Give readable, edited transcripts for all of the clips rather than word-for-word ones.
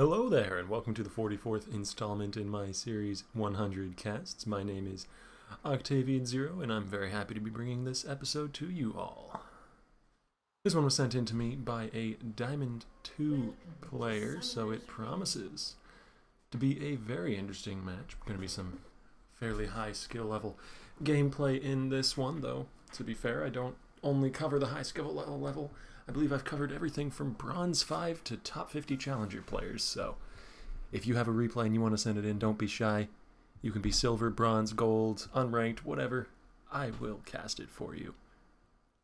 Hello there, and welcome to the 44th installment in my series 100 Casts. My name is Octavian Zero, and I'm very happy to be bringing this episode to you all. This one was sent in to me by a Diamond 2 player, so it promises to be a very interesting match. Going to be some fairly high skill level gameplay in this one, though. To be fair, I don't only cover the high skill level. I believe I've covered everything from Bronze 5 to top 50 Challenger players, so if you have a replay and you want to send it in, don't be shy. You can be Silver, Bronze, Gold, Unranked, whatever. I will cast it for you.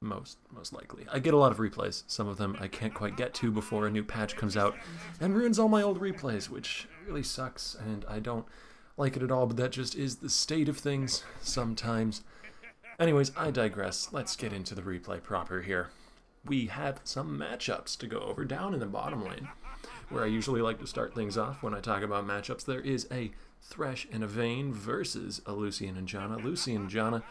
Most likely. I get a lot of replays. Some of them I can't quite get to before a new patch comes out and ruins all my old replays, which really sucks, and I don't like it at all, but that just is the state of things sometimes. Anyways, I digress. Let's get into the replay proper here. We have some matchups to go over down in the bottom lane, where I usually like to start things off when I talk about matchups. There is a Thresh and a Vayne versus a Lucian and Janna. Lucian and Janna,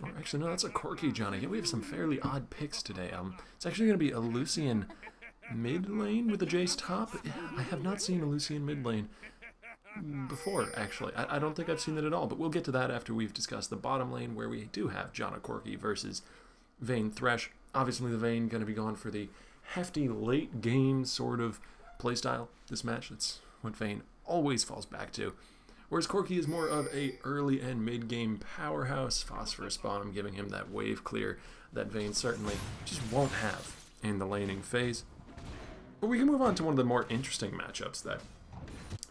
or actually no, that's a Corki Janna. Yeah, we have some fairly odd picks today. It's actually going to be a Lucian mid lane with a Jace top. I have not seen a Lucian mid lane before, actually. I don't think I've seen it at all, but we'll get to that after we've discussed the bottom lane, where we do have Janna Corki versus Vayne Thresh. Obviously, the Vayne going to be going for the hefty late game sort of playstyle this match. That's what Vayne always falls back to. Whereas Corki is more of a early and mid game powerhouse. Phosphorus Bomb giving him that wave clear that Vayne certainly just won't have in the laning phase. But we can move on to one of the more interesting matchups that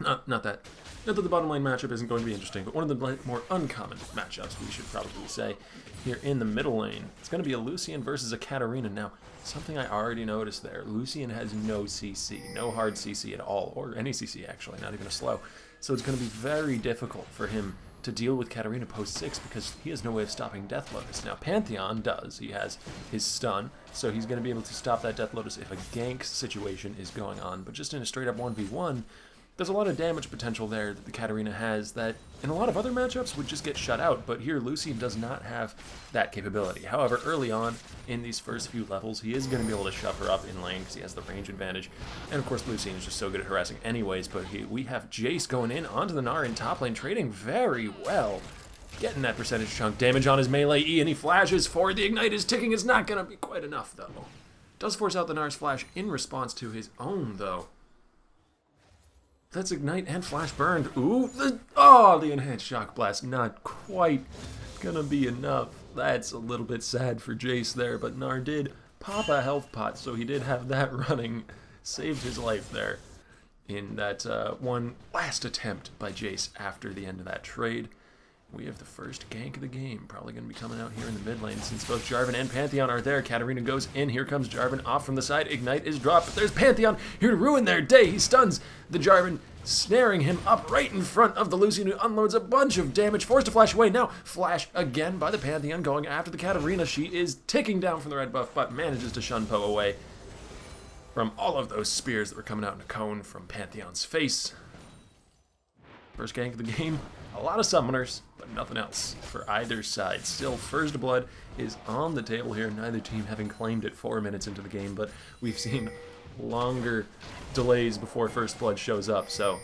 not that the bottom lane matchup isn't going to be interesting, but one of the more uncommon matchups, we should probably say, here in the middle lane. It's going to be a Lucian versus a Katarina. Now, something I already noticed there, Lucian has no CC, no hard CC at all, or any CC actually, not even a slow. So it's going to be very difficult for him to deal with Katarina post 6 because he has no way of stopping Death Lotus. Now, Pantheon does. He has his stun, so he's going to be able to stop that Death Lotus if a gank situation is going on. But just in a straight up 1v1, there's a lot of damage potential there that the Katarina has that in a lot of other matchups would just get shut out, but here Lucian does not have that capability. However, early on in these first few levels, he is going to be able to shove her up in lane because he has the range advantage. And of course, Lucian is just so good at harassing anyways, but we have Jace going in onto the Gnar in top lane, trading very well. Getting that percentage chunk damage on his melee E, and he flashes for the ignite. His ticking is not going to be quite enough, though. Does force out the Gnar's flash in response to his own, though. That's ignite and flash burned. Ooh, the enhanced shock blast. Not quite gonna be enough. That's a little bit sad for Jace there, but Gnar did pop a health pot, so he did have that running. Saved his life there in that one last attempt by Jace after the end of that trade. We have the first gank of the game, probably going to be coming out here in the mid lane since both Jarvan and Pantheon are there. Katarina goes in, here comes Jarvan off from the side, ignite is dropped, but there's Pantheon here to ruin their day. He stuns the Jarvan, snaring him up right in front of the Lucian, who unloads a bunch of damage, forced to flash away. Now flash again by the Pantheon going after the Katarina. She is ticking down from the red buff, but manages to shun Poe away from all of those spears that were coming out in a cone from Pantheon's face. First gank of the game. A lot of summoners, but nothing else for either side. Still, first blood is on the table here. Neither team having claimed it 4 minutes into the game, but we've seen longer delays before first blood shows up. So,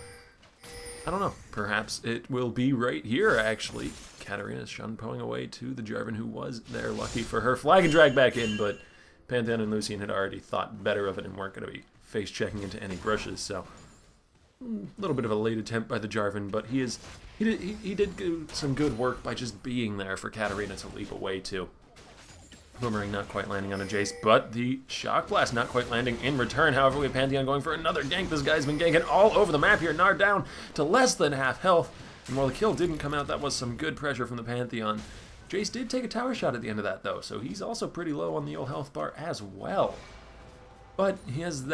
I don't know. Perhaps it will be right here, actually. Katarina's shun-poing away to the Jarvan, who was there. Lucky for her. Flag and drag back in, but Pantheon and Lucian had already thought better of it and weren't going to be face-checking into any brushes, so a little bit of a late attempt by the Jarvan, but he did do some good work by just being there for Katarina to leap away to. Boomerang not quite landing on a Jace, but the Shock Blast not quite landing in return. However, we have Pantheon going for another gank. This guy's been ganking all over the map here. Gnar down to less than half health, and while the kill didn't come out, that was some good pressure from the Pantheon. Jace did take a tower shot at the end of that, though, so he's also pretty low on the old health bar as well. But he has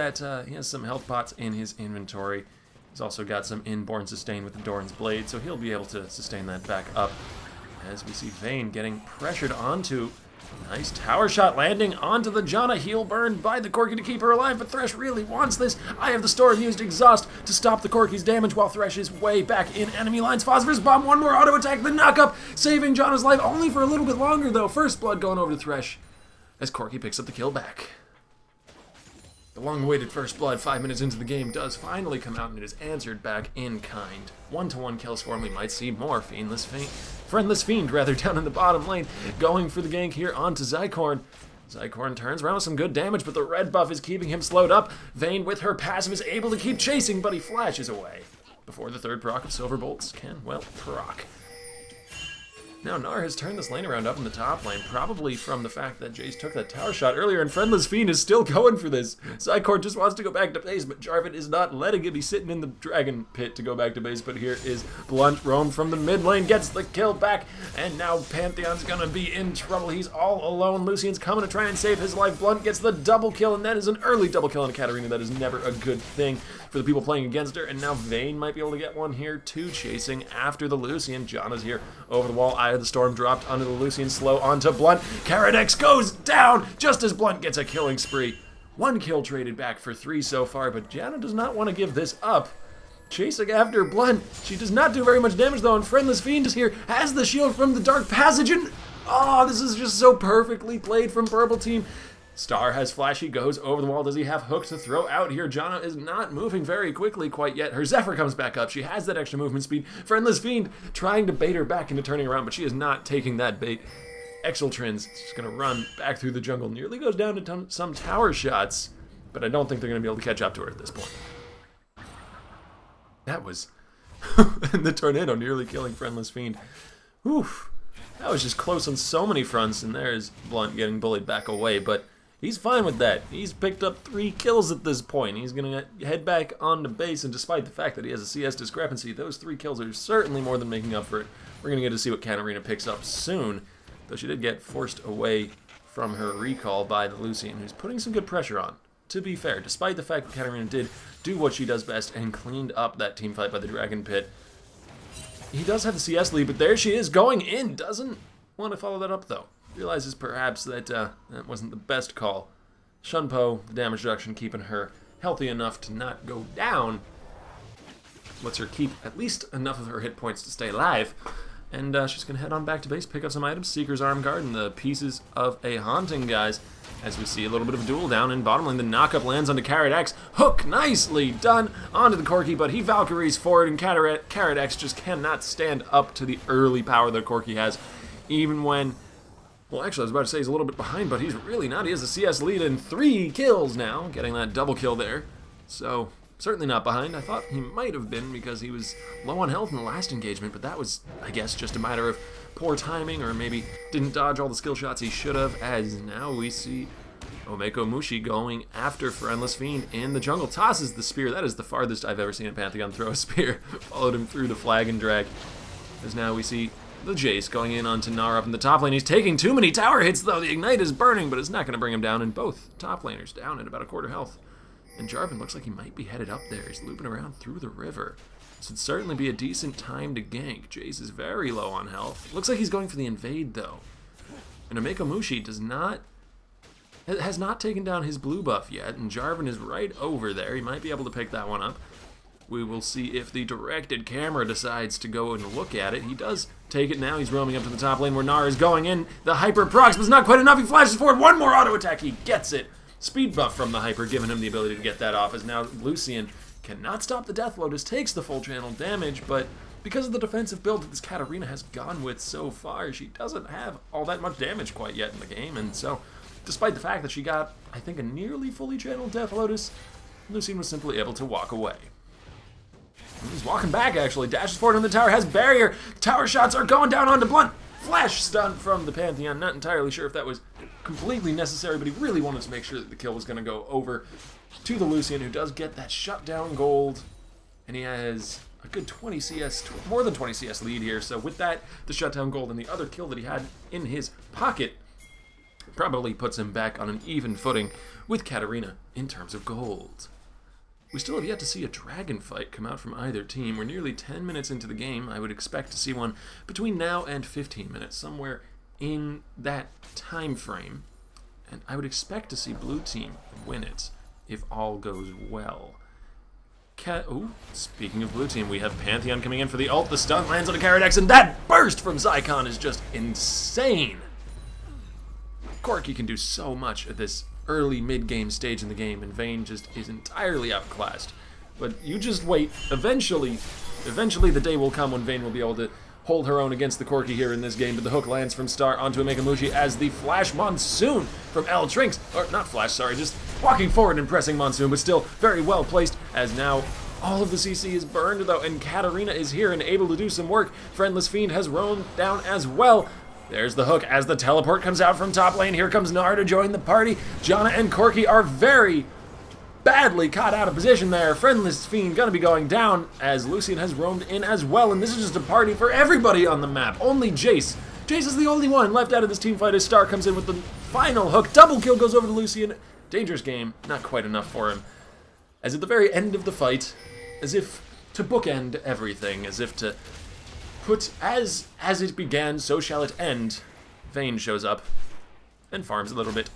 some health pots in his inventory. He's also got some inborn sustain with the Doran's Blade, so he'll be able to sustain that back up. As we see Vayne getting pressured onto. Nice tower shot landing onto the Janna. Heal burned by the Corki to keep her alive, but Thresh really wants this. Eye of the Storm used Exhaust to stop the Corki's damage while Thresh is way back in enemy lines. Phosphorus Bomb, one more auto attack, the knockup, saving Janna's life only for a little bit longer though. First blood going over to Thresh as Corki picks up the kill back. The long-awaited first blood 5 minutes into the game does finally come out, and it is answered back in kind. 1-to-1 kills for him. We might see more Friendless Fiend rather, down in the bottom lane, going for the gank here onto Zykorn. Zykorn turns around with some good damage, but the red buff is keeping him slowed up. Vayne, with her passive, is able to keep chasing, but he flashes away before the third proc of Silver Bolts can, well, proc. Now Gnar has turned this lane around up in the top lane, probably from the fact that Jace took that tower shot earlier, and Friendless Fiend is still going for this. Zykorn just wants to go back to base, but Jarvan is not letting him. He's sitting in the dragon pit to go back to base, but here is Blunt. Roam from the mid lane, gets the kill back, and now Pantheon's gonna be in trouble. He's all alone. Lucian's coming to try and save his life. Blunt gets the double kill, and that is an early double kill on a Katarina. That is never a good thing for the people playing against her, and now Vayne might be able to get one here too, chasing after the Lucian. Janna's here over the wall. Eye of the Storm dropped onto the Lucian, slow onto Blunt. Karadex goes down just as Blunt gets a killing spree. 1 kill traded back for 3 so far, but Janna does not want to give this up. Chasing after Blunt. She does not do very much damage though, and Friendless Fiend is here, has the shield from the Dark Passage, and oh, this is just so perfectly played from Purple Team. Star has flash, he goes over the wall. Does he have hook to throw out here? Janna is not moving very quickly quite yet. Her Zephyr comes back up. She has that extra movement speed. Friendless Fiend trying to bait her back into turning around, but she is not taking that bait. Exeltrin's just going to run back through the jungle. Nearly goes down to some tower shots, but I don't think they're going to be able to catch up to her at this point. That was... and the tornado nearly killing Friendless Fiend. Oof. That was just close on so many fronts, and there's Blunt getting bullied back away, but he's fine with that. He's picked up 3 kills at this point. He's going to head back onto base, and despite the fact that he has a CS discrepancy, those 3 kills are certainly more than making up for it. We're going to get to see what Katarina picks up soon, though she did get forced away from her recall by the Lucian, who's putting some good pressure on. To be fair, despite the fact that Katarina did do what she does best and cleaned up that team fight by the Dragon Pit, he does have the CS lead, but there she is going in. Doesn't want to follow that up, though. Realizes perhaps that that wasn't the best call. Shunpo, the damage reduction, keeping her healthy enough to not go down. Lets her keep at least enough of her hit points to stay alive. And she's going to head on back to base, pick up some items. Seeker's Arm Guard and the pieces of a Haunting, guys. As we see a little bit of a duel down in bottom lane. The knockup lands onto Karadex. Hook, nicely done onto the Corki, but he Valkyries forward, and Karadex just cannot stand up to the early power that Corki has. Even when, well, actually, I was about to say he's a little bit behind, but he's really not. He has the CS lead in 3 kills now, getting that double kill there. So, certainly not behind. I thought he might have been because he was low on health in the last engagement, but that was, I guess, just a matter of poor timing, or maybe didn't dodge all the skill shots he should have, as now we see Omeko Mushi going after Friendless Fiend in the jungle. Tosses the spear. That is the farthest I've ever seen a Pantheon throw a spear. Followed him through the flag and drag. As now we see the Jace going in onto Gnar up in the top lane. He's taking too many tower hits, though. The Ignite is burning, but it's not going to bring him down, and both top laners down at about a quarter health. And Jarvan looks like he might be headed up there. He's looping around through the river. This would certainly be a decent time to gank. Jace is very low on health. Looks like he's going for the invade, though. And Omeko Mushi has not taken down his blue buff yet, and Jarvan is right over there. He might be able to pick that one up. We will see if the directed camera decides to go and look at it. He does take it now. He's roaming up to the top lane where Gnar is going in. The hyper procs, but it's not quite enough. He flashes forward. One more auto attack. He gets it. Speed buff from the hyper, giving him the ability to get that off, as now Lucian cannot stop the Death Lotus, takes the full channel damage, but because of the defensive build that this Katarina has gone with so far, she doesn't have all that much damage quite yet in the game, and so, despite the fact that she got, I think, a nearly fully channeled Death Lotus, Lucian was simply able to walk away. He's walking back, actually. Dashes forward on the tower, has barrier. Tower shots are going down onto Blunt. Flash stun from the Pantheon. Not entirely sure if that was completely necessary, but he really wanted to make sure that the kill was going to go over to the Lucian, who does get that shutdown gold. And he has a good 20 CS, more than 20 CS lead here. So with that, the shutdown gold and the other kill that he had in his pocket probably puts him back on an even footing with Katarina in terms of gold. We still have yet to see a dragon fight come out from either team. We're nearly 10 minutes into the game. I would expect to see one between now and 15 minutes, somewhere in that time frame. And I would expect to see blue team win it if all goes well. Speaking of blue team, we have Pantheon coming in for the ult. The stun lands on a Karadex, and that burst from Zycon is just insane. Corki can do so much at this early mid-game stage in the game, and Vayne just is entirely outclassed. But you just wait. Eventually the day will come when Vayne will be able to hold her own against the Corki here in this game, but the hook lands from Star onto a Megamushi as the Flash Monsoon from L Trinks, or not Flash, sorry, just walking forward and pressing Monsoon, but still very well placed, as now all of the CC is burned though, and Katarina is here and able to do some work. Friendless Fiend has roamed down as well. There's the hook as the teleport comes out from top lane. Here comes Gnar to join the party. Janna and Corki are very badly caught out of position there. Friendless Fiend gonna be going down as Lucian has roamed in as well, and this is just a party for everybody on the map. Only Jace. Jace is the only one left out of this team fight as Star comes in with the final hook. Double kill goes over to Lucian. Dangerous game, not quite enough for him. As at the very end of the fight, as if to bookend everything, as if to put as it began, so shall it end, Vayne shows up and farms a little bit.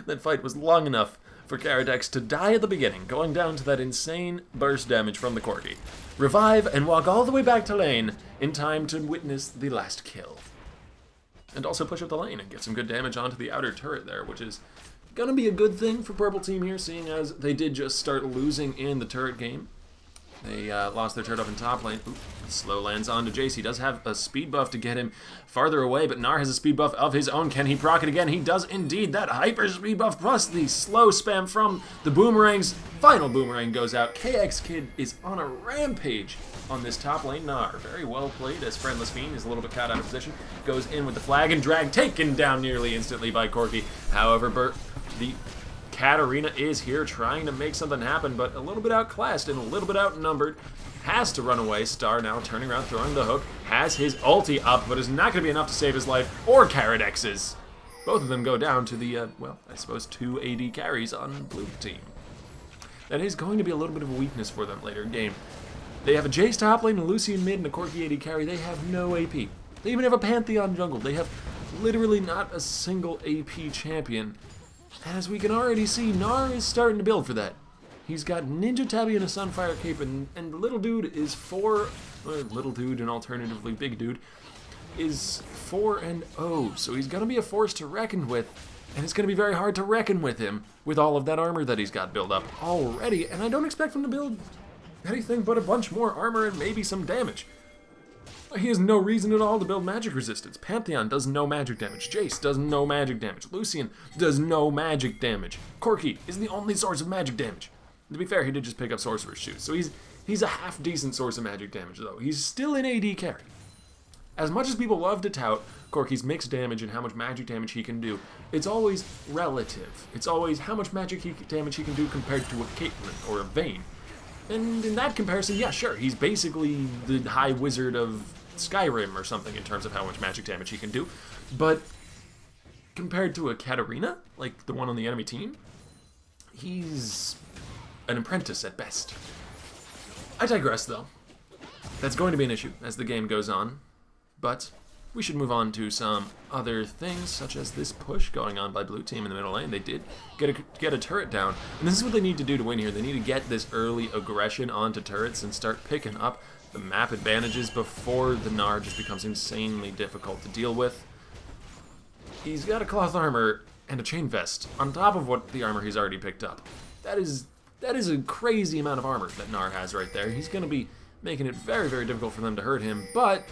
That fight was long enough for Karadex to die at the beginning, going down to that insane burst damage from the Corki. Revive and walk all the way back to lane in time to witness the last kill. And also push up the lane and get some good damage onto the outer turret there, which is gonna be a good thing for Purple Team here, seeing as they did just start losing in the turret game. They lost their turret up in top lane. Ooh, slow lands onto Jace. He does have a speed buff to get him farther away, but Gnar has a speed buff of his own. Can he proc it again? He does indeed. That hyper speed buff plus the slow spam from the boomerangs. Final boomerang goes out. KXKid is on a rampage on this top lane. Gnar, very well played as Friendless Fiend is a little bit caught out of position. Goes in with the flag and drag, taken down nearly instantly by Corki. However, the Katarina is here trying to make something happen, but a little bit outclassed and a little bit outnumbered. Has to run away. Star now turning around, throwing the hook. Has his ulti up, but is not going to be enough to save his life or Karadex's. Both of them go down to the, well, I suppose 2 AD carries on blue team. That is going to be a little bit of a weakness for them later in game. They have a Jace top lane, a Lucian mid, and a Corki AD carry. They have no AP. They even have a Pantheon jungle. They have literally not a single AP champion. And as we can already see, Gnar is starting to build for that. He's got Ninja Tabby and a Sunfire Cape, and little dude is little dude and alternatively big dude is 4-0, so he's gonna be a force to reckon with, and it's gonna be very hard to reckon with him with all of that armor that he's got built up already, and I don't expect him to build anything but a bunch more armor and maybe some damage. He has no reason at all to build magic resistance. Pantheon does no magic damage. Jace does no magic damage. Lucian does no magic damage. Corki is the only source of magic damage. To be fair, he did just pick up Sorcerer's Shoes, so he's a half-decent source of magic damage, though. He's still an AD carry. As much as people love to tout Corki's mixed damage and how much magic damage he can do, it's always relative. It's always how much magic damage he can do compared to a Caitlyn or a Vayne. And in that comparison, yeah, sure, he's basically the High Wizard of Skyrim or something in terms of how much magic damage he can do, but compared to a Katarina, like the one on the enemy team, he's an apprentice at best. I digress, though. That's going to be an issue as the game goes on, but we should move on to some other things, such as this push going on by blue team in the middle lane. They did get a turret down, and this is what they need to do to win here. They need to get this early aggression onto turrets and start picking up the map advantages before the Gnar just becomes insanely difficult to deal with. He's got a cloth armor and a chain vest on top of what the armor he's already picked up. That is a crazy amount of armor that Gnar has right there. He's going to be making it very, very difficult for them to hurt him, but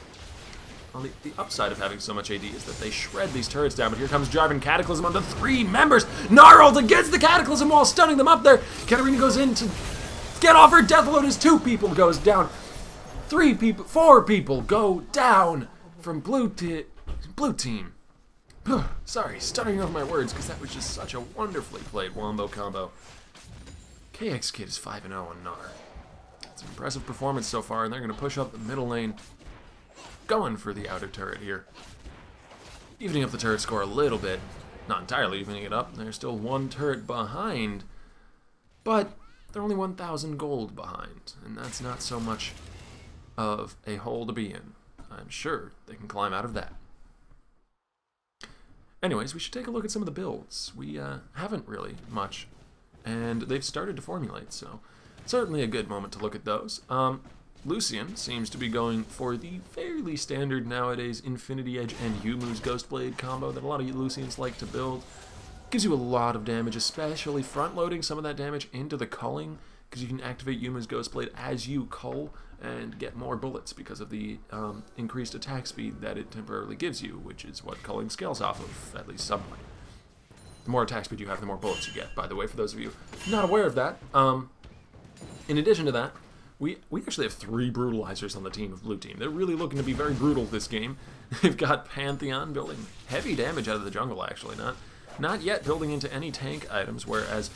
on the upside of having so much AD is that they shred these turrets down, but here comes driving Cataclysm onto 3 members. Gnar ult against the Cataclysm while stunning them up there. Katarina goes in to get off her death load as 2 people goes down. 3 people, 4 people go down from blue team. Sorry, stuttering over my words because that was just such a wonderfully played wombo combo. KXKid is 5-0 on Gnar. It's an impressive performance so far, and they're going to push up the middle lane, going for the outer turret here. Evening up the turret score a little bit. Not entirely evening it up. They're still 1 turret behind, but they're only 1,000 gold behind, and that's not so much of a hole to be in. I'm sure they can climb out of that. Anyways, we should take a look at some of the builds. We haven't really much, and they've started to formulate, so certainly a good moment to look at those. Lucian seems to be going for the fairly standard nowadays Infinity Edge and Yumu's Ghostblade combo that a lot of Lucians like to build. Gives you a lot of damage, especially front-loading some of that damage into the culling, because you can activate Yuma's Ghostblade as you cull and get more bullets because of the increased attack speed that it temporarily gives you, which is what culling scales off of, at least somewhat. The more attack speed you have, the more bullets you get, by the way, for those of you not aware of that. In addition to that, we actually have 3 brutalizers on the team of Blue Team. They're really looking to be very brutal this game. They've got Pantheon building heavy damage out of the jungle, actually, not yet building into any tank items, whereas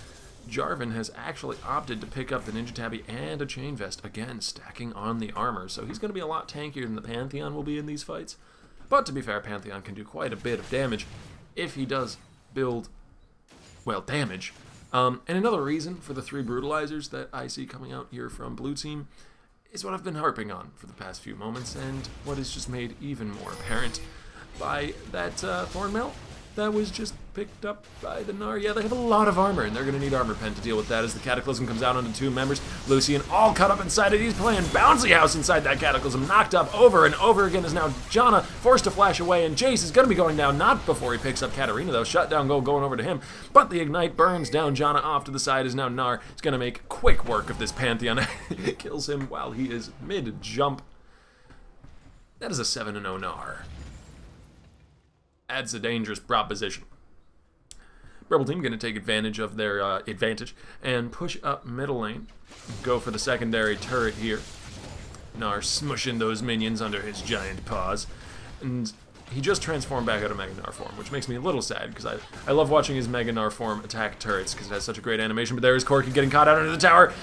Jarvan has actually opted to pick up the Ninja Tabby and a Chain Vest, again, stacking on the armor. So he's going to be a lot tankier than the Pantheon will be in these fights. But to be fair, Pantheon can do quite a bit of damage if he does build, well, damage. And another reason for the 3 brutalizers that I see coming out here from Blue Team is what I've been harping on for the past few moments, and what is just made even more apparent by that Thornmail that was just picked up by the Gnar. Yeah, they have a lot of armor, and they're going to need Armor Pen to deal with that as the Cataclysm comes out onto 2 members. Lucian all cut up inside it. He's playing Bouncy House inside that Cataclysm. Knocked up over and over again is now Janna, forced to flash away, and Jace is going to be going down, not before he picks up Katarina, though. Shutdown goal going over to him, but the Ignite burns down Janna off to the side as now Gnar is going to make quick work of this Pantheon. Kills him while he is mid-jump. That is a 7-0 Gnar. Adds a dangerous proposition. Rebel Team going to take advantage of their advantage and push up middle lane. Go for the secondary turret here. Gnar smushing those minions under his giant paws. And he just transformed back out of Mega Gnar form, which makes me a little sad, because I love watching his Mega Gnar form attack turrets, because it has such a great animation. But there is Corki getting caught out under the tower.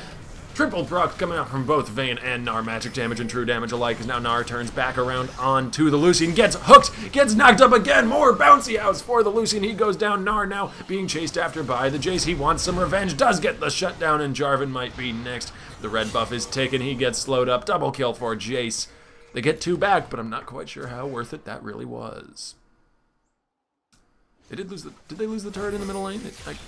Triple proc coming out from both Vayne and Gnar. Magic damage and true damage alike, as now Gnar turns back around onto the Lucian. Gets hooked, gets knocked up again. More Bouncy House for the Lucian. He goes down. Gnar now being chased after by the Jace. He wants some revenge. Does get the shutdown, and Jarvan might be next. The red buff is taken. He gets slowed up. Double kill for Jace. They get 2 back, but I'm not quite sure how worth it that really was. They did lose the... Did they lose the turret in the middle lane? It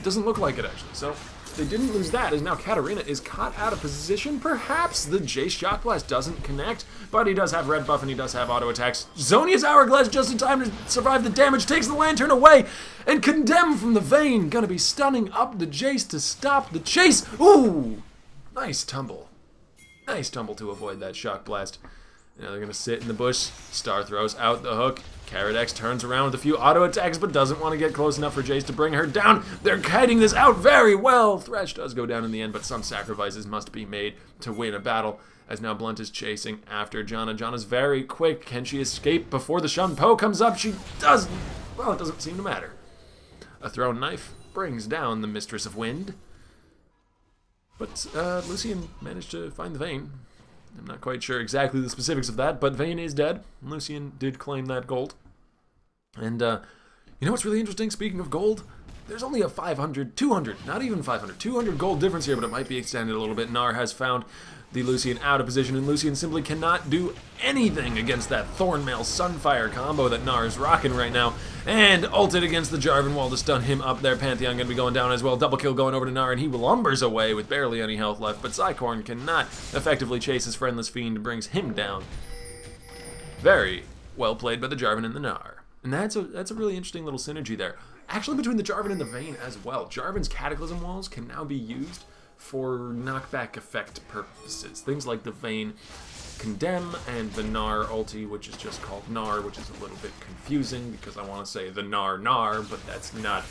doesn't look like it, actually. So they didn't lose that, as now Katarina is caught out of position. Perhaps the Jace Shock Blast doesn't connect, but he does have red buff and he does have auto attacks. Zonia's Hourglass just in time to survive the damage, takes the Lantern away, and Condemn from the Vayne gonna be stunning up the Jace to stop the chase. Ooh! Nice tumble. Nice tumble to avoid that Shock Blast. Now they're gonna sit in the bush. Star throws out the hook. Carrot X turns around with a few auto attacks, but doesn't want to get close enough for Jace to bring her down. They're kiting this out very well. Thresh does go down in the end, but some sacrifices must be made to win a battle, as now Blunt is chasing after Janna. Janna's very quick. Can she escape before the Shun Po comes up? She does. Well, it doesn't seem to matter. A thrown knife brings down the Mistress of Wind. But Lucian managed to find the Vayne. I'm not quite sure exactly the specifics of that, but Vayne is dead. Lucian did claim that gold. And, you know what's really interesting? Speaking of gold, there's only a 200, not even 500, 200 gold difference here, but it might be extended a little bit. Gnar has found the Lucian out of position, and Lucian simply cannot do anything against that Thornmail Sunfire combo that Gnar is rocking right now. And ulted against the Jarvan wall to stun him up there. Pantheon going to be going down as well. Double kill going over to Gnar, and he lumbers away with barely any health left. But Zycorn cannot effectively chase his friendless fiend, brings him down. Very well played by the Jarvan and the Gnar. And that's a really interesting little synergy there. Actually, between the Jarvan and the Vayne as well. Jarvan's Cataclysm walls can now be used for knockback effect purposes. Things like the Vayne Condemn and the Gnar ulti, which is just called Gnar, which is a little bit confusing because I want to say the Gnar, but that's not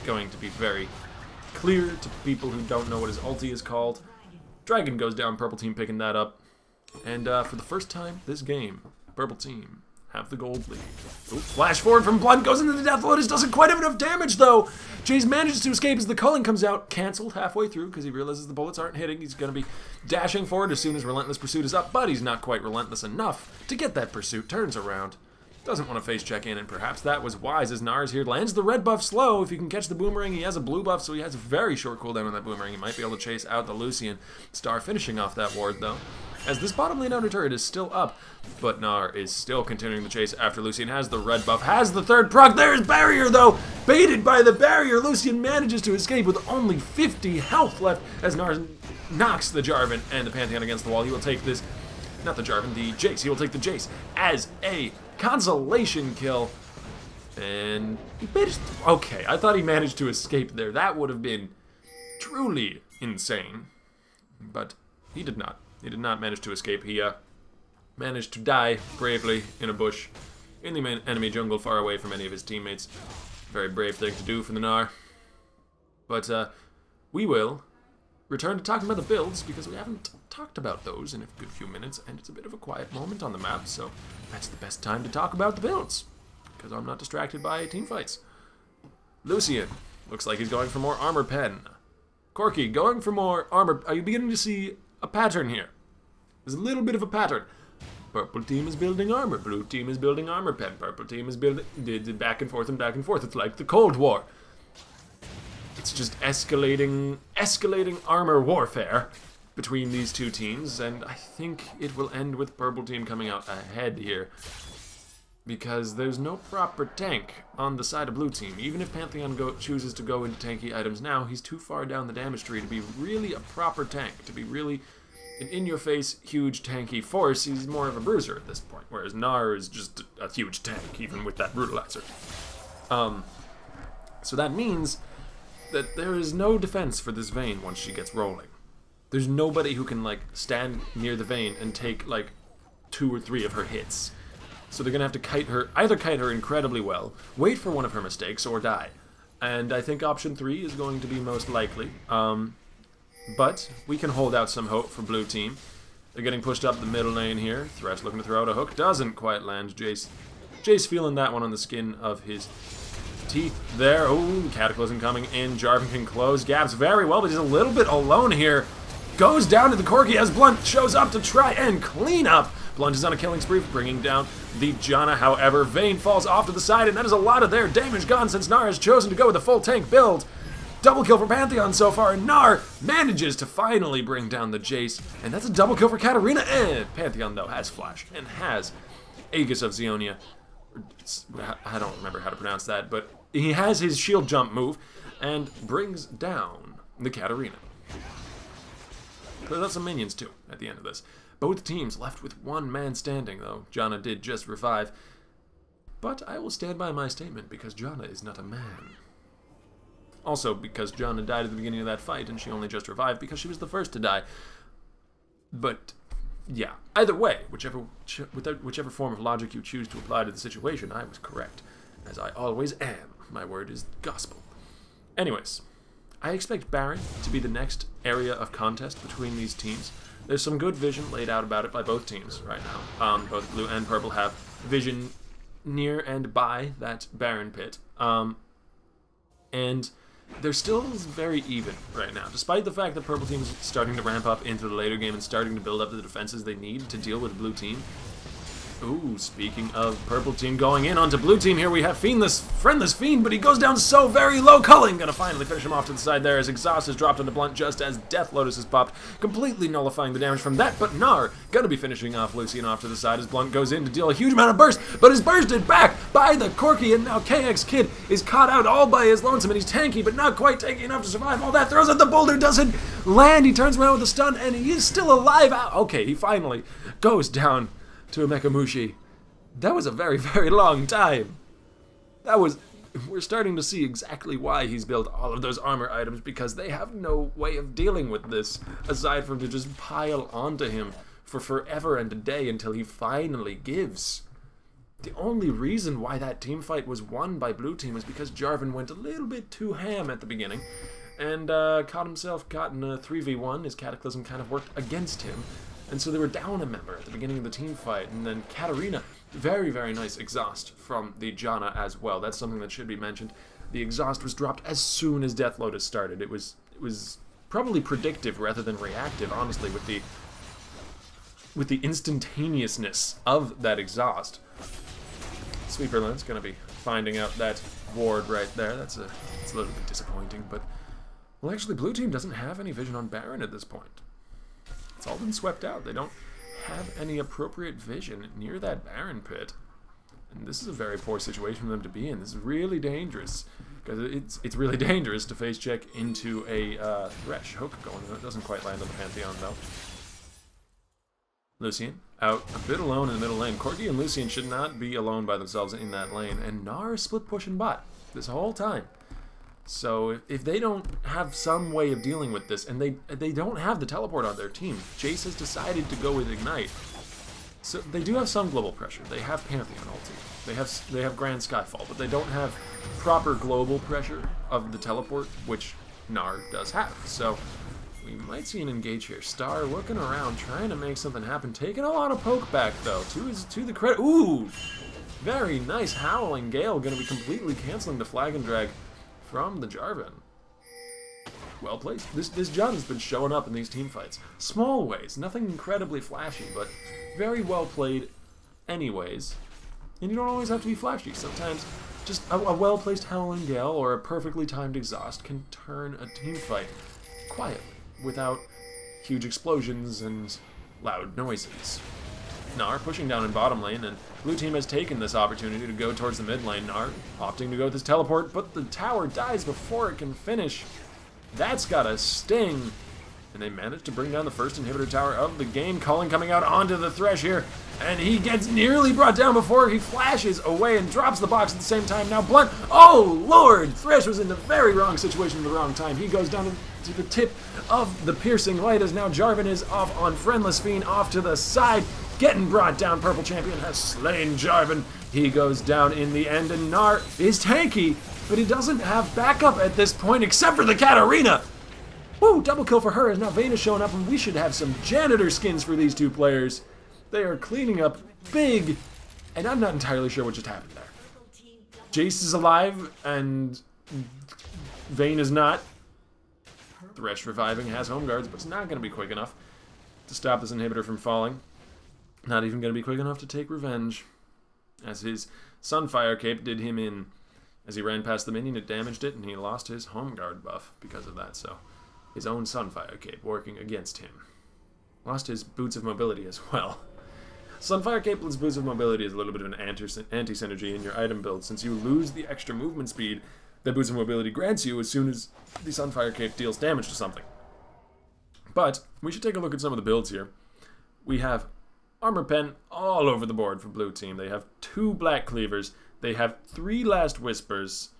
going to be very clear to people who don't know what his ulti is called. Dragon goes down, Purple Team picking that up. And for the first time this game, Purple Team have the gold lead. Ooh, flash forward from Blunt, goes into the Death Lotus, doesn't quite have enough damage though. Jace manages to escape as the culling comes out, cancelled halfway through because he realizes the bullets aren't hitting. He's going to be dashing forward as soon as Relentless Pursuit is up, but he's not quite relentless enough to get that pursuit. Turns around, doesn't want to face check in, and perhaps that was wise as Gnar is here. Lands the red buff slow. If you can catch the boomerang, he has a blue buff, so he has a very short cooldown on that boomerang. He might be able to chase out the Lucian. Star finishing off that ward though, as this bottom lane outer turret is still up, but Gnar is still continuing the chase after Lucian has the red buff, has the third proc. There's barrier though, baited by the barrier. Lucian manages to escape with only 50 health left as Gnar knocks the Jarvan and the Pantheon against the wall. He will take this, not the Jarvan, the Jace. He will take the Jace as a consolation kill. And he managed... Okay, I thought he managed to escape there. That would have been truly insane. But he did not. He did not manage to escape. He managed to die bravely in a bush in the enemy jungle far away from any of his teammates. Very brave thing to do for the Gnar. But we will return to talking about the builds, because we haven't talked about those in a good few minutes, and it's a bit of a quiet moment on the map, so that's the best time to talk about the builds, because I'm not distracted by team fights. Lucian, looks like he's going for more armor pen. Corky, going for more armor. Are you beginning to see a pattern here? There's a little bit of a pattern. Purple team is building armor, blue team is building armor pen, purple team is building back and forth and back and forth. It's like the Cold War. It's just escalating armor warfare between these two teams, and I think it will end with purple team coming out ahead here, because there's no proper tank on the side of blue team. Even if Pantheon chooses to go into tanky items now, he's too far down the damage tree to be really a proper tank, to be really an in-your-face, huge, tanky force. He's more of a bruiser at this point, whereas Gnar is just a huge tank, even with that brutalizer. So that means that there is no defense for this Vayne once she gets rolling. There's nobody who can, like, stand near the Vayne and take, like, 2 or 3 of her hits. So they're gonna have to either kite her incredibly well, wait for one of her mistakes, or die. And I think option 3 is going to be most likely. But we can hold out some hope for blue team. They're getting pushed up the middle lane here. Thresh looking to throw out a hook. Doesn't quite land. Jace feeling that one on the skin of his teeth there. Oh, Cataclysm coming in. Jarvan can close gaps very well, but he's a little bit alone here. Goes down to the Corki as Blunt shows up to try and clean up. Blunt is on a killing spree, bringing down the Janna. However, Vayne falls off to the side, and that is a lot of their damage gone since Gnar has chosen to go with a full tank build. Double kill for Pantheon so far, and Gnar manages to finally bring down the Jace, and that's a double kill for Katarina. And Pantheon, though, has Flash and has Aegis of Zionia. I don't remember how to pronounce that, but he has his shield jump move and brings down the Katarina. Clears out some minions, too, at the end of this. Both teams left with one man standing, though. Janna did just revive. But I will stand by my statement, because Janna is not a man. Also, because Janna died at the beginning of that fight, and she only just revived because she was the first to die. But, yeah. Either way, whichever form of logic you choose to apply to the situation, I was correct. As I always am. My word is gospel. Anyways, I expect Baron to be the next area of contest between these teams. There's some good vision laid out about it by both teams right now. Both blue and purple have vision near and by that Baron pit. And they're still very even right now, despite the fact that purple team is starting to ramp up into the later game and starting to build up the defenses they need to deal with blue team. Ooh, speaking of purple team going in onto blue team here, we have Friendless Fiend, but he goes down so very low. Culling gonna finally finish him off to the side there as Exhaust is dropped onto Blunt just as Death Lotus is popped, completely nullifying the damage from that, but Gnar gonna be finishing off Lucian off to the side as Blunt goes in to deal a huge amount of burst, but is bursted back by the Corki, and now KX Kid is caught out all by his lonesome, and he's tanky, but not quite tanky enough to survive all that. Throws out the boulder, doesn't land, he turns around with a stun, and he is still alive. Okay, he finally goes down to a Mekamushi. That was a very, very long time. We're starting to see exactly why he's built all of those armor items, because they have no way of dealing with this, aside from to just pile onto him for forever and a day until he finally gives. The only reason why that team fight was won by blue team is because Jarvan went a little bit too ham at the beginning, and caught himself caught in a 3v1. His Cataclysm kind of worked against him. And so they were down a member at the beginning of the team fight, and then Katarina, very, very nice exhaust from the Janna as well. That's something that should be mentioned. The exhaust was dropped as soon as Death Lotus started. It was probably predictive rather than reactive, honestly, with the instantaneousness of that exhaust. Sweeperland's gonna be finding out that ward right there. It's a little bit disappointing, but well, actually, blue team doesn't have any vision on Baron at this point. It's all been swept out. They don't have any appropriate vision near that Baron pit. And this is a very poor situation for them to be in. This is really dangerous. Because it's really dangerous to face check into a Thresh. Hook going. It doesn't quite land on the Pantheon, though. Lucian, out a bit alone in the middle lane. Corgi and Lucian should not be alone by themselves in that lane, and Gnar is split pushing bot this whole time. So if they don't have some way of dealing with this, and they don't have the teleport on their team, Jace has decided to go with Ignite. So they do have some global pressure. They have Pantheon ulti. They have Grand Skyfall, but they don't have proper global pressure of the teleport, which Gnar does have. So we might see an engage here. Star looking around, trying to make something happen. Taking a lot of poke back though. To the credit. Ooh, very nice Howling Gale. Going to be completely canceling the flag and drag from the Jarvan. Well placed. This John has been showing up in these team fights. Small ways, nothing incredibly flashy, but very well played anyways. And you don't always have to be flashy. Sometimes just a well-placed Howling Gale or a perfectly timed exhaust can turn a team fight quietly, without huge explosions and loud noises. Gnar pushing down in bottom lane, and blue team has taken this opportunity to go towards the mid lane. Gnar opting to go with his teleport, but the tower dies before it can finish. That's got a sting. And they managed to bring down the first inhibitor tower of the game. Cullen coming out onto the Thresh here, and he gets nearly brought down before he flashes away and drops the box at the same time. Now Blunt, oh lord! Thresh was in the very wrong situation at the wrong time. He goes down to the tip of the piercing light as now Jarvan is off on Friendless Fiend off to the side. Getting brought down, Purple Champion has slain Jarvan. He goes down in the end, and Gnar is tanky, but he doesn't have backup at this point except for the Katarina. Woo, double kill for her as now Vayne is showing up, and we should have some janitor skins for these two players. They are cleaning up big, and I'm not entirely sure what just happened there. Jace is alive, and Vayne is not. Thresh reviving, has home guards, but it's not going to be quick enough to stop this inhibitor from falling. Not even going to be quick enough to take revenge, as his Sunfire Cape did him in. As he ran past the minion, it damaged it, and he lost his home guard buff because of that, so his own Sunfire Cape working against him. Lost his Boots of Mobility as well. Sunfire Cape's Boots of Mobility is a little bit of an anti-synergy in your item build, since you lose the extra movement speed that Boots of Mobility grants you as soon as the Sunfire Cape deals damage to something. But we should take a look at some of the builds here. We have Armor Pen all over the board for blue team. They have 2 Black Cleavers. They have 3 Last Whispers.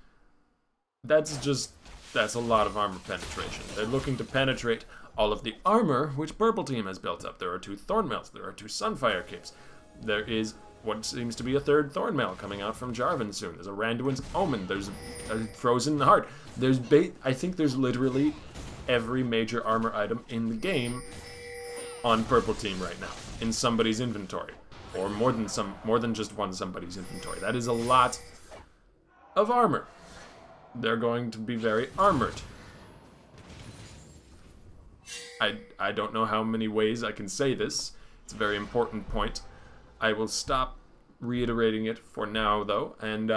That's a lot of armor penetration. They're looking to penetrate all of the armor which purple team has built up. There are 2 Thornmails. There are 2 Sunfire Capes. There is what seems to be a 3rd Thornmail coming out from Jarvan soon. There's a Randuin's Omen. There's a Frozen Heart. I think there's literally every major armor item in the game on purple team right now in somebody's inventory, or more than just one somebody's inventory. That is a lot of armor. They're going to be very armored. I don't know how many ways I can say this. It's a very important point. I will stop reiterating it for now, though, and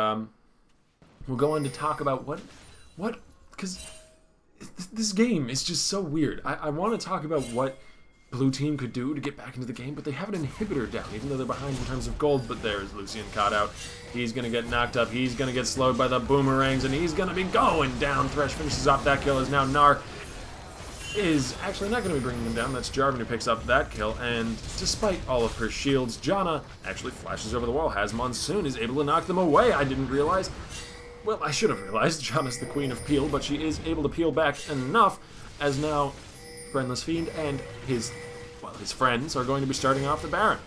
we'll go on to talk about because this game is just so weird. I want to talk about what blue team could do to get back into the game, but they have an inhibitor down, even though they're behind in terms of gold. But there's Lucian caught out. He's going to get knocked up. He's going to get slowed by the boomerangs, and he's going to be going down. Thresh finishes off that kill as now Gnar is actually not going to be bringing him down. That's Jarvan who picks up that kill, and despite all of her shields, Janna actually flashes over the wall. Has Monsoon is able to knock them away. I didn't realize. Well, I should have realized. Janna's the queen of peel, but she is able to peel back enough as now Friendless Fiend and his friends are going to be starting off the Baron.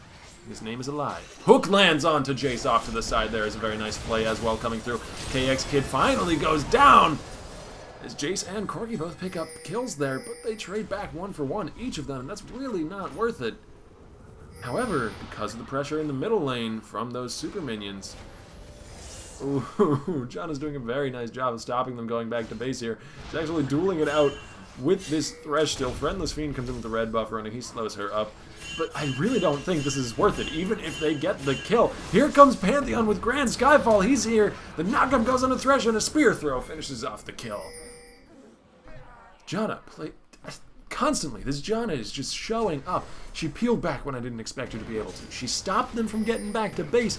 His name is alive. Hook lands onto Jace off to the side. There is a very nice play as well coming through. KX Kid finally goes down as Jace and Corgi both pick up kills there, but they trade back 1 for 1, each of them, and that's really not worth it. However, because of the pressure in the middle lane from those super minions, ooh, John is doing a very nice job of stopping them going back to base here. He's actually dueling it out with this Thresh still. Friendless Fiend comes in with the red buff running. He slows her up. But I really don't think this is worth it, even if they get the kill. Here comes Pantheon with Grand Skyfall. He's here. The knockup goes on a Thresh, and a spear throw finishes off the kill. Janna play constantly. This Janna is just showing up. She peeled back when I didn't expect her to be able to. She stopped them from getting back to base.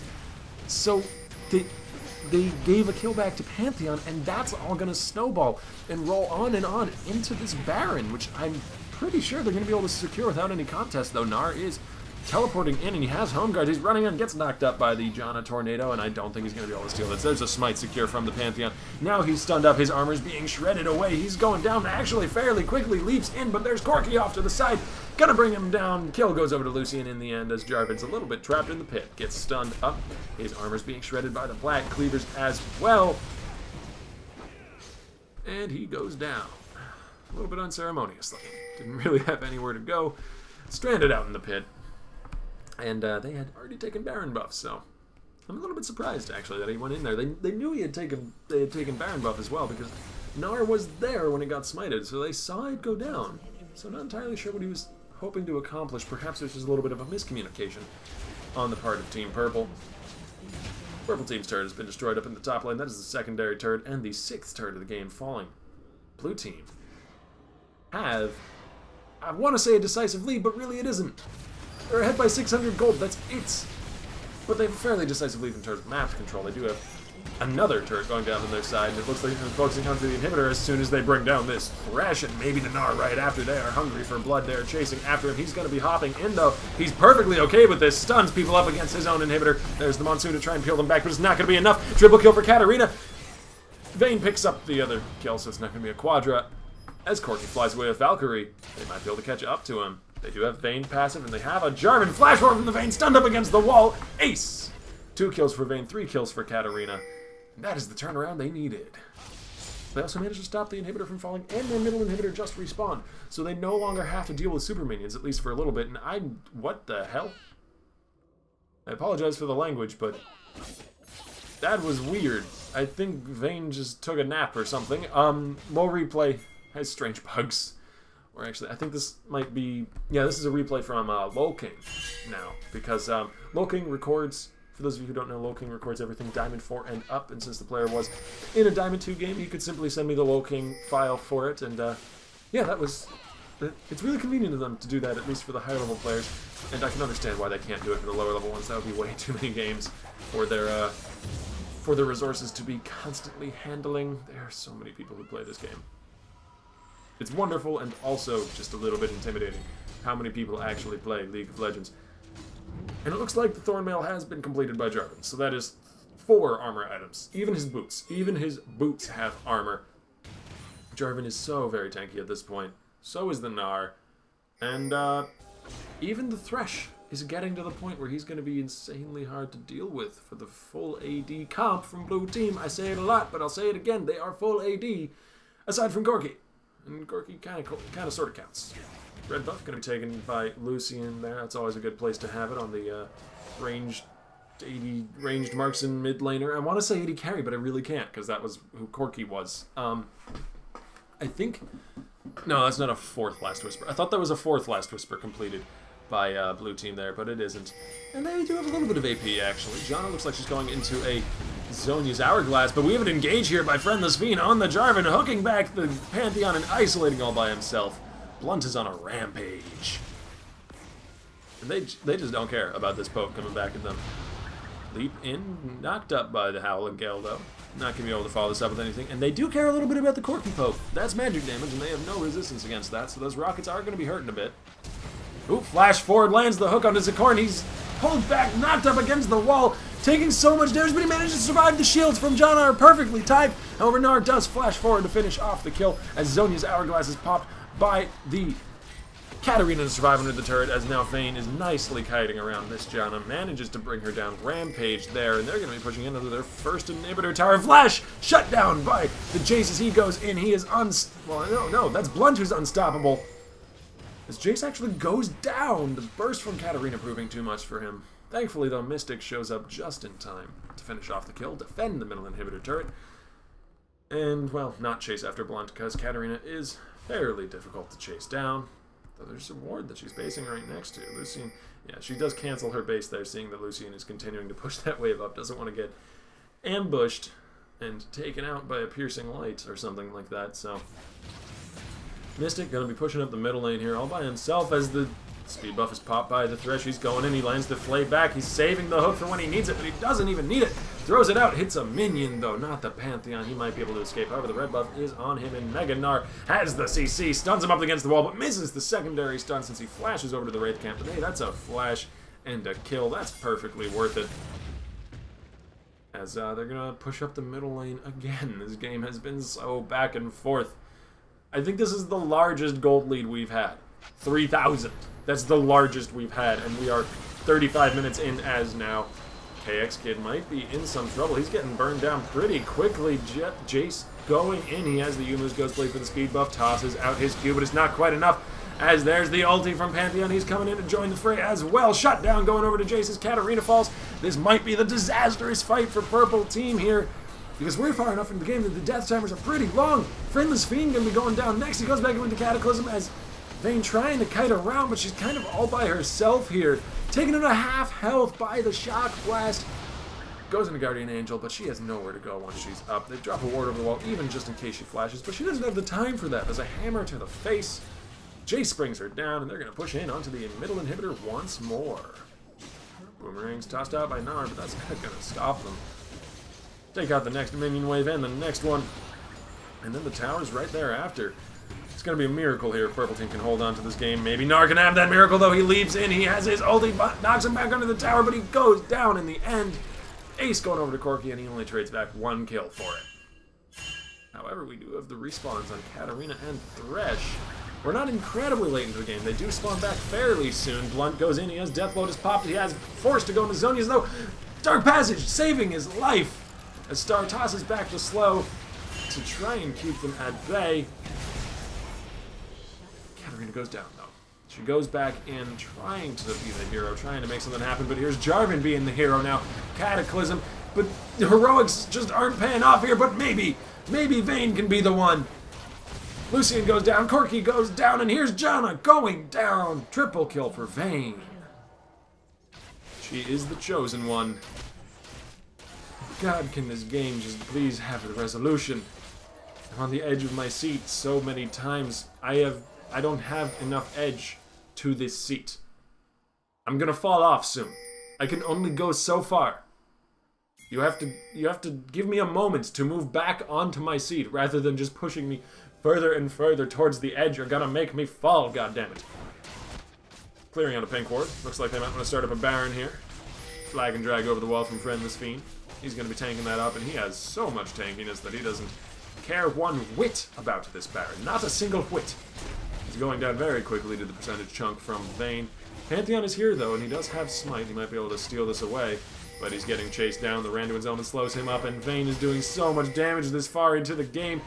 So they gave a kill back to Pantheon, and that's all going to snowball and roll on and on into this Baron, which I'm pretty sure they're going to be able to secure without any contest, though Gnar is teleporting in, and he has home guard. He's running in, gets knocked up by the Janna Tornado, and I don't think he's going to be able to steal this. There's a smite secure from the Pantheon. Now he's stunned up. His armor's being shredded away. He's going down actually fairly quickly. Leaps in, but there's Corky off to the side. Gonna bring him down. Kill goes over to Lucian in the end as Jarvan's a little bit trapped in the pit. Gets stunned up. His armor's being shredded by the Black Cleavers as well. And he goes down. A little bit unceremonious looking. Didn't really have anywhere to go. Stranded out in the pit. And they had already taken Baron buff, so I'm a little bit surprised actually that he went in there. They knew they had taken Baron buff as well because Gnar was there when it got smited, so they saw it go down. So not entirely sure what he was hoping to accomplish. Perhaps there's just a little bit of a miscommunication on the part of Team Purple. Purple Team's turret has been destroyed up in the top lane. That is the secondary turret and the 6th turret of the game falling. Blue Team have, I want to say, a decisive lead, but really it isn't. They're ahead by 600 gold, that's it. But they have a fairly decisive lead in terms of map control. They do have another turret going down on their side, and it looks like they're focusing on the inhibitor as soon as they bring down this Thresh, and maybe the Gnar right after. They are hungry for blood. They're chasing after him. He's going to be hopping in, though. He's perfectly okay with this. Stuns people up against his own inhibitor. There's the Monsoon to try and peel them back, but it's not going to be enough. Triple kill for Katarina. Vayne picks up the other kill, so it's not going to be a quadra. As Corky flies away with Valkyrie, they might be able to catch up to him. They do have Vayne passive, and they have a Jarvan flash forward from the Vayne, stunned up against the wall. Ace! 2 kills for Vayne, 3 kills for Katarina. And that is the turnaround they needed. They also managed to stop the inhibitor from falling, and their middle inhibitor just respawned. So they no longer have to deal with super minions, at least for a little bit. And what the hell? I apologize for the language, but that was weird. I think Vayne just took a nap or something. Low replay has strange bugs. Or actually, I think this might be... Yeah, this is a replay from Lol King now. Because Lol King records... For those of you who don't know, Lol King records everything Diamond 4 and up. And since the player was in a Diamond 2 game, you could simply send me the Lol King file for it. And yeah, that was... It's really convenient of them to do that, at least for the higher level players. And I can understand why they can't do it for the lower level ones. That would be way too many games for their resources to be constantly handling. There are so many people who play this game. It's wonderful and also just a little bit intimidating how many people actually play League of Legends. And it looks like the Thornmail has been completed by Jarvan, so that is 4 armor items. Even his boots have armor. Jarvan is so very tanky at this point. So is the Gnar. And even the Thresh is getting to the point where he's going to be insanely hard to deal with for the full AD comp from Blue Team. I say it a lot, but I'll say it again. They are full AD, aside from Corky. And Corky kind of sort of counts. Red buff going to be taken by Lucian there. That's always a good place to have it on the ranged marksman mid laner. I want to say AD carry, but I really can't because that was who Corky was. I think... No, that's not a 4th Last Whisper. I thought that was a 4th Last Whisper completed by Blue Team there, but it isn't. And they do have a little bit of AP, actually. Janna looks like she's going into a Zhonya's Hourglass, but we have an engage here by Friendless Fiend on the Jarvan, hooking back the Pantheon and isolating all by himself. Blunt is on a rampage. And they just don't care about this poke coming back at them. Leap in, knocked up by the Howling Gale, though. Not going to be able to follow this up with anything. And they do care a little bit about the Corky poke. That's magic damage, and they have no resistance against that, so those rockets are going to be hurting a bit. Ooh, flash forward, lands the hook onto Zakorn. He's pulled back, knocked up against the wall, taking so much damage, but he managed to survive. The shields from Janna are perfectly timed. However, Gnar does flash forward to finish off the kill as Zhonya's Hourglass is popped by the Katarina to survive under the turret, as now Vayne is nicely kiting around this Janna, manages to bring her down. Rampage there, and they're going to be pushing into their first inhibitor tower. Flash shut down by the Jace as he goes in. He is well, no, that's Blunt who's unstoppable. As Jace actually goes down, the burst from Katarina proving too much for him. Thankfully, though, Mystic shows up just in time to finish off the kill, defend the middle inhibitor turret, and, well, not chase after Blunt, because Katarina is fairly difficult to chase down. Though there's a ward that she's basing right next to. Lucian, yeah, she does cancel her base there, seeing that Lucian is continuing to push that wave up, doesn't want to get ambushed and taken out by a piercing light or something like that, so... Mystic going to be pushing up the middle lane here all by himself as the Speed buff is popped by the Thresh. He's going in. He lands the flay back. He's saving the hook for when he needs it, but he doesn't even need it. Throws it out. Hits a minion, though, not the Pantheon. He might be able to escape. However, the red buff is on him, and Mega Gnar has the CC. Stuns him up against the wall, but misses the secondary stun since he flashes over to the Wraith camp. But hey, that's a flash and a kill. That's perfectly worth it. As they're going to push up the middle lane again. This game has been so back and forth. I think this is the largest gold lead we've had. 3,000. That's the largest we've had, and we are 35 minutes in as now. KX Kid might be in some trouble. He's getting burned down pretty quickly. Jace going in. He has the Yumu's Ghostblade for the speed buff. Tosses out his Q, but it's not quite enough. As there's the ulti from Pantheon. He's coming in to join the fray as well. Shut down going over to Jace's Katarina falls. This might be the disastrous fight for purple team here, because we're far enough in the game that the death timers are pretty long. Friendless Fiend going to be going down next. He goes back into Cataclysm as Vayne trying to kite around, but she's kind of all by herself here. Taken into half health by the Shock Blast. Goes into Guardian Angel, but she has nowhere to go once she's up. They drop a ward over the wall, even just in case she flashes, but she doesn't have the time for that. There's a hammer to the face. Jace brings her down, and they're going to push in onto the middle inhibitor once more. Boomerang's tossed out by Gnar, but that's not going to stop them. Take out the next minion wave and the next one. And then the tower's right there after. It's going to be a miracle here if purple team can hold on to this game. Maybe Gnar can have that miracle, though. He leaps in. He has his ulti, knocks him back under the tower, but he goes down in the end. Ace going over to Corki, and he only trades back 1 kill for it. However, we do have the respawns on Katarina and Thresh. We're not incredibly late into the game. They do spawn back fairly soon. Blunt goes in. He has Death Lotus popped. He has forced to go into Zonia's, though. Dark Passage saving his life as Star tosses back to slow to try and keep them at bay. Katarina goes down, though. She goes back in trying to be the hero, trying to make something happen, but here's Jarvan being the hero now. Cataclysm, but the heroics just aren't paying off here, but maybe Vayne can be the one. Lucian goes down, Corki goes down, and here's Janna going down. Triple kill for Vayne. She is the chosen one. God, can this game just please have a resolution? I'm on the edge of my seat so many times. I don't have enough edge to this seat. I'm gonna fall off soon. I can only go so far. You have to give me a moment to move back onto my seat rather than just pushing me further and further towards the edge. You're gonna make me fall, goddammit. Clearing out a pink ward. Looks like they might want to start up a Baron here. Flag and drag over the wall from Friendless Fiend. He's going to be tanking that up, and he has so much tankiness that he doesn't care one whit about this Baron. Not a single whit. He's going down very quickly to the percentage chunk from Vayne. Pantheon is here, though, and he does have Smite. He might be able to steal this away, but he's getting chased down. The Randuin's element slows him up, and Vayne is doing so much damage this far into the game.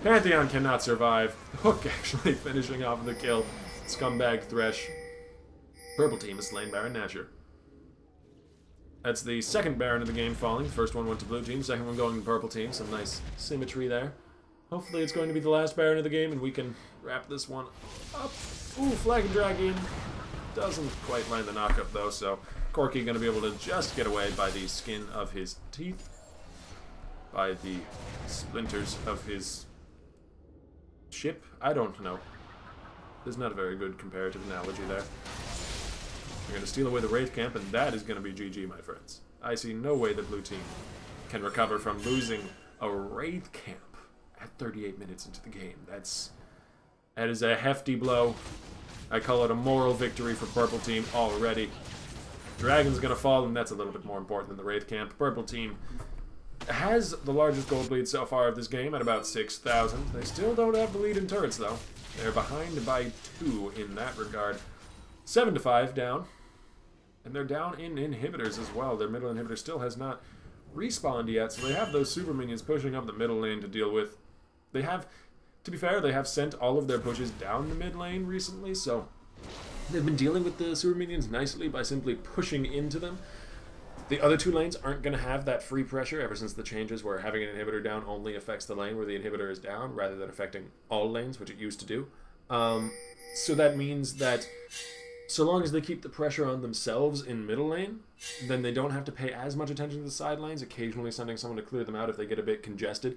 Pantheon cannot survive. Hook actually finishing off the kill. Scumbag Thresh. Purple team is slain Baron Nashor. That's the second Baron of the game falling. The first one went to blue team, second one going to purple team. Some nice symmetry there. Hopefully it's going to be the last Baron of the game and we can wrap this one up. Ooh, Flag and Drag in. Doesn't quite land the knockup though, so Corki going to be able to just get away by the skin of his teeth. By the splinters of his ship? I don't know. There's not a very good comparative analogy there. We're going to steal away the Wraith camp, and that is going to be GG, my friends. I see no way the blue team can recover from losing a Wraith camp at 38 minutes into the game. That is a hefty blow. I call it a moral victory for purple team already. Dragon's going to fall, and that's a little bit more important than the Wraith camp. Purple team has the largest gold lead so far of this game at about 6,000. They still don't have the lead in turrets, though. They're behind by 2 in that regard. 7-5 down. And they're down in inhibitors as well. Their middle inhibitor still has not respawned yet, so they have those super minions pushing up the middle lane to deal with. They have, to be fair, they have sent all of their pushes down the mid lane recently, so they've been dealing with the super minions nicely by simply pushing into them. The other 2 lanes aren't going to have that free pressure ever since the changes where having an inhibitor down only affects the lane where the inhibitor is down rather than affecting all lanes, which it used to do. So that means that so long as they keep the pressure on themselves in middle lane, then they don't have to pay as much attention to the side lanes, occasionally sending someone to clear them out if they get a bit congested,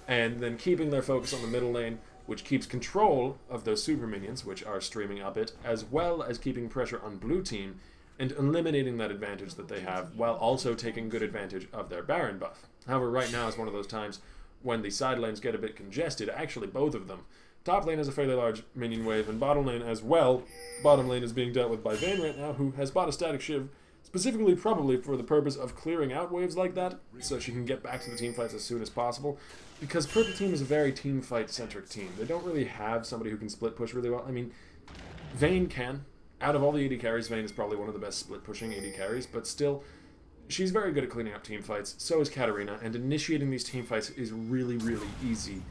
and then keeping their focus on the middle lane, which keeps control of those super minions, which are streaming up it, as well as keeping pressure on blue team and eliminating that advantage that they have, while also taking good advantage of their Baron buff. However, right now is one of those times when the side lanes get a bit congested, actually both of them. Top lane has a fairly large minion wave, and bottom lane as well. Bottom lane is being dealt with by Vayne right now, who has bought a static shiv, specifically probably for the purpose of clearing out waves like that, so she can get back to the teamfights as soon as possible. Because Purple Team is a very teamfight-centric team. They don't really have somebody who can split push really well. I mean, Vayne can. Out of all the AD carries, Vayne is probably one of the best split-pushing AD carries, but still, she's very good at cleaning up teamfights. So is Katarina, and initiating these teamfights is really, really easy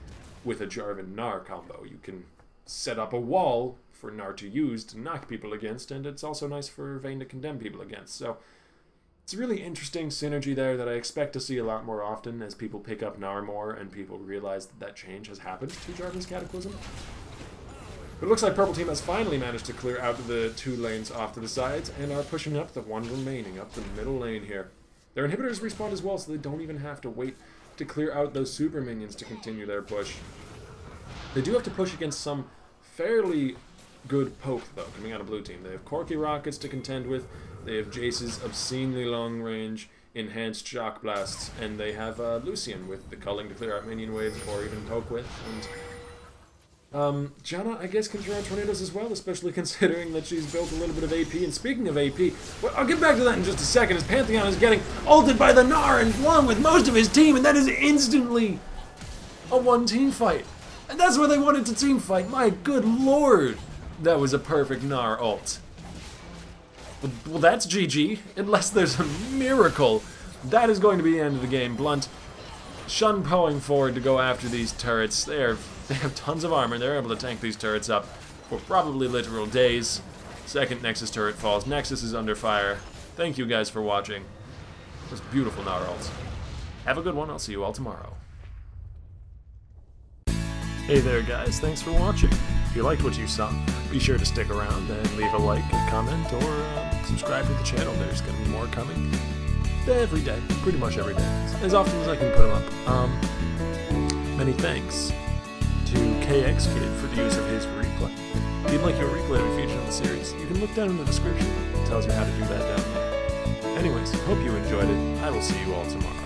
with a Jarvan-Gnar combo. You can set up a wall for Gnar to use to knock people against, and it's also nice for Vayne to condemn people against. So it's a really interesting synergy there that I expect to see a lot more often as people pick up Gnar more and people realize that that change has happened to Jarvan's Cataclysm. But it looks like Purple Team has finally managed to clear out the 2 lanes off to the sides and are pushing up the 1 remaining, up the middle lane here. Their inhibitors respawn as well, so they don't even have to wait to clear out those super minions to continue their push. They do have to push against some fairly good poke, though, coming out of blue team. They have Corky Rockets to contend with, they have Jace's obscenely long-range enhanced shock blasts, and they have Lucian with the culling to clear out minion waves or even poke with, and Janna, I guess, can throw out tornadoes as well, especially considering that she's built a little bit of AP. And speaking of AP, well, I'll get back to that in just a second, as Pantheon is getting ulted by the Gnar and along with most of his team, and that is instantly a 1-team fight. And that's where they wanted to team fight. My good lord, that was a perfect Gnar ult. Well, that's GG, unless there's a miracle. That is going to be the end of the game. Blunt shun-poing forward to go after these turrets. They have tons of armor. They're able to tank these turrets up for probably literal days. Second Nexus turret falls. Nexus is under fire. Thank you guys for watching. Those beautiful Gnar ults. Have a good one. I'll see you all tomorrow. Hey there, guys. Thanks for watching. If you liked what you saw, be sure to stick around and leave a like, a comment, or subscribe to the channel. There's going to be more coming every day, pretty much every day, as often as I can put them up. Many thanks to KX Kid for the use of his replay. If you'd like your replay to be featured in the series, you can look down in the description. It tells you how to do that down there. Anyways, hope you enjoyed it. I will see you all tomorrow.